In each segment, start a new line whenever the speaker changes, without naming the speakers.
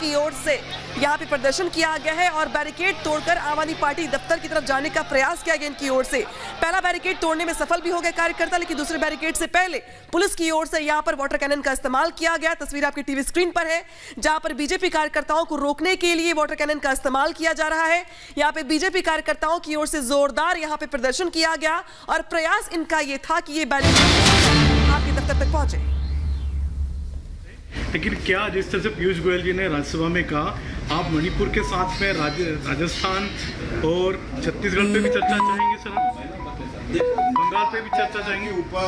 की ओर से यहाँ पे प्रदर्शन किया गया है और बैरिकेड तोड़कर आम आदमी पार्टी दफ्तर की तरफ जाने का प्रयास किया गया इनकी ओर से। पहला बैरिकेड तोड़ने में सफल भी हो गए कार्यकर्ता, लेकिन दूसरे बैरिकेड से पहले पुलिस की ओर से यहाँ पर वाटर कैनन का इस्तेमाल किया गया। तस्वीर आपकी टीवी स्क्रीन पर है, जहां पर बीजेपी कार्यकर्ताओं को रोकने के लिए वाटर कैनन का इस्तेमाल किया जा रहा है। यहाँ पे बीजेपी कार्यकर्ताओं की ओर से जोरदार यहाँ पे प्रदर्शन किया गया और प्रयास इनका ये था कि ये बैरिकेड आपके दफ्तर तक पहुंचे।
लेकिन क्या जिस तरह से पीयूष गोयल जी ने राज्यसभा में कहा, आप मणिपुर के साथ में राजस्थान और छत्तीसगढ़ पे भी चर्चा चाहेंगे सर? बंगाल पे भी चर्चा चाहेंगे?
ऊपर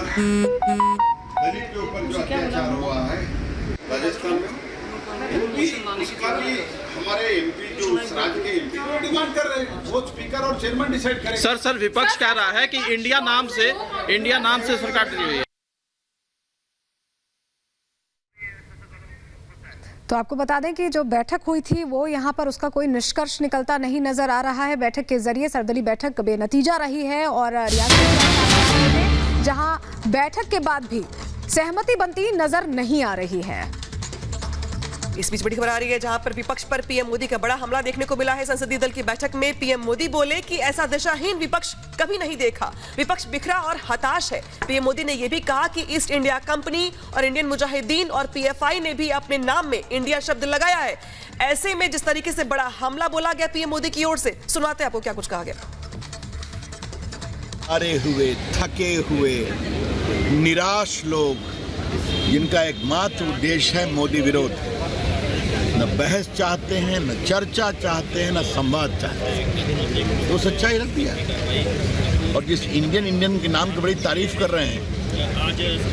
दलित के ऊपर जो अत्याचार हुआ है राजस्थान में, उसका भी हमारे एमपी जो उस राज्य के एमपी डिमांड कर रहे हैं, वो स्पीकर और चेयरमैन डिसाइड करेंगे।
सर विपक्ष कह रहा है कि इंडिया नाम से सरकार दी हुई है।
तो आपको बता दें कि जो बैठक हुई थी वो यहाँ पर उसका कोई निष्कर्ष निकलता नहीं नजर आ रहा है। बैठक के जरिए सर्वदलीय बैठक बेनतीजा रही है और रियासत जहाँ बैठक के बाद भी सहमति बनती नजर नहीं आ रही है।
इस बीच बड़ी खबर आ रही है, जहां पर विपक्ष पर पीएम मोदी का बड़ा हमला देखने को मिला है। संसदीय दल की बैठक में पीएम मोदी बोले कि ऐसा दिशाहीन विपक्ष कभी नहीं देखा, विपक्ष बिखरा और हताश है। पीएम मोदी ने यह भी कहा कि ईस्ट इंडिया कंपनी और इंडियन मुजाहिदीन और पीएफआई ने भी अपने नाम में इंडिया शब्द लगाया है। ऐसे में जिस तरीके से बड़ा हमला बोला गया पीएम मोदी की ओर से, सुनाते आपको क्या कुछ कहा गया।
हारे हुए, थके हुए, निराश लोग जिनका एकमात्र उद्देश्य है मोदी विरोध, न बहस चाहते हैं, न चर्चा चाहते हैं, न संवाद चाहते हैं, तो सच्चाई रख दिया। और जिस इंडियन के नाम की बड़ी तारीफ कर रहे हैं,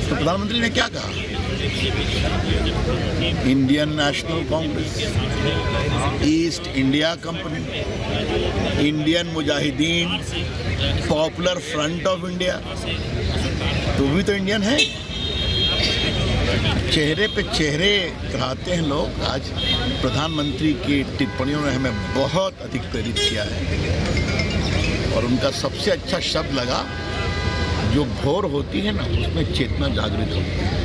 तो प्रधानमंत्री ने क्या कहा? Indian national Congress, east India company, Indian Mujahideen, popular front of India, तो भी तो इंडियन है। चेहरे पे चेहरे चढ़ाते हैं लोग। आज प्रधानमंत्री की टिप्पणियों ने हमें बहुत अधिक प्रेरित किया है और उनका सबसे अच्छा शब्द लगा, जो भोर होती है ना उसमें चेतना जागृत होती है।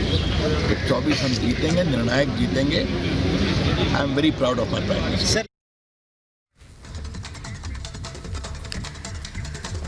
तो 24 हम जीतेंगे, निर्णायक जीतेंगे। I am very proud of my prime minister.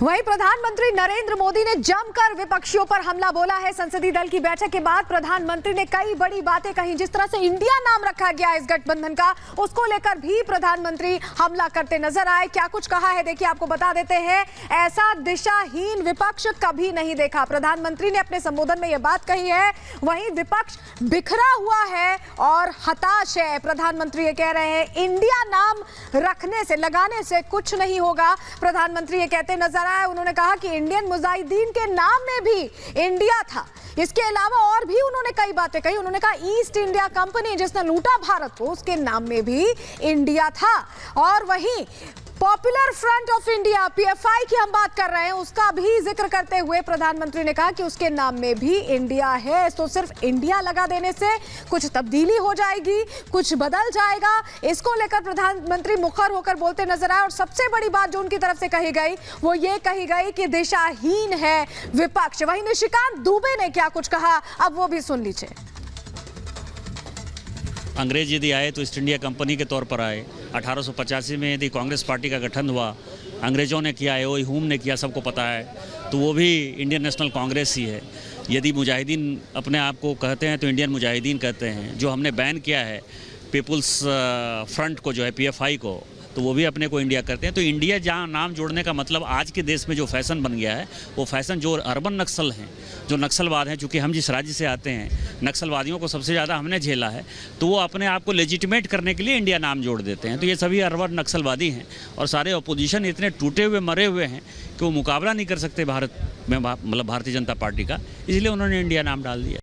वहीं प्रधानमंत्री नरेंद्र मोदी ने जमकर विपक्षियों पर हमला बोला है। संसदीय दल की बैठक के बाद प्रधानमंत्री ने कई बड़ी बातें कही। जिस तरह से इंडिया नाम रखा गया इस गठबंधन का, उसको लेकर भी प्रधानमंत्री हमला करते नजर आए। क्या कुछ कहा है देखिए, आपको बता देते हैं। ऐसा दिशाहीन विपक्ष कभी नहीं देखा, प्रधानमंत्री ने अपने संबोधन में यह बात कही है। वहीं विपक्ष बिखरा हुआ है और हताश है। प्रधानमंत्री ये कह रहे हैं इंडिया नाम रखने से, लगाने से कुछ नहीं होगा। प्रधानमंत्री ये कहते नजर, उन्होंने कहा कि इंडियन मुजाहिदीन के नाम में भी इंडिया था। इसके अलावा और भी उन्होंने कई बातें कही। उन्होंने कहा ईस्ट इंडिया कंपनी जिसने लूटा भारत को, उसके नाम में भी इंडिया था। और वहीं popular front of India PFI की हम बात कर रहे हैं, उसका भी जिक्र करते हुए प्रधानमंत्री ने कहा कि उसके नाम में भी इंडिया है। तो सिर्फ इंडिया लगा देने से कुछ तब्दीली हो जाएगी, कुछ बदल जाएगा, इसको लेकर प्रधानमंत्री मुखर होकर बोलते नजर आए। और सबसे बड़ी बात जो उनकी तरफ से कही गई वो ये कही गई कि दिशाहीन है विपक्ष। वहीं निशिकांत दुबे ने क्या कुछ कहा, अब वो भी सुन लीजिए।
अंग्रेज यदि आए तो ईस्ट इंडिया कंपनी के तौर पर आए। 1885 में यदि कांग्रेस पार्टी का गठन हुआ, अंग्रेज़ों ने किया है, वो ह्यूम ने किया, सबको पता है, तो वो भी इंडियन नेशनल कांग्रेस ही है। यदि मुजाहिदीन अपने आप को कहते हैं तो इंडियन मुजाहिदीन कहते हैं। जो हमने बैन किया है पीपुल्स फ्रंट को, जो है पीएफआई को, तो वो भी अपने को इंडिया करते हैं। तो इंडिया जहाँ नाम जोड़ने का मतलब आज के देश में जो फैशन बन गया है, वो फैशन जो अर्बन नक्सल हैं, जो नक्सलवाद हैं, चूँकि हम जिस राज्य से आते हैं नक्सलवादियों को सबसे ज़्यादा हमने झेला है, तो वो अपने आप को लेजिटिमेट करने के लिए इंडिया नाम जोड़ देते हैं। तो ये सभी अर्बन नक्सलवादी हैं और सारे अपोजिशन इतने टूटे हुए मरे हुए हैं कि वो मुकाबला नहीं कर सकते भारत में, मतलब भारतीय जनता पार्टी का, इसलिए उन्होंने इंडिया नाम डाल दिया।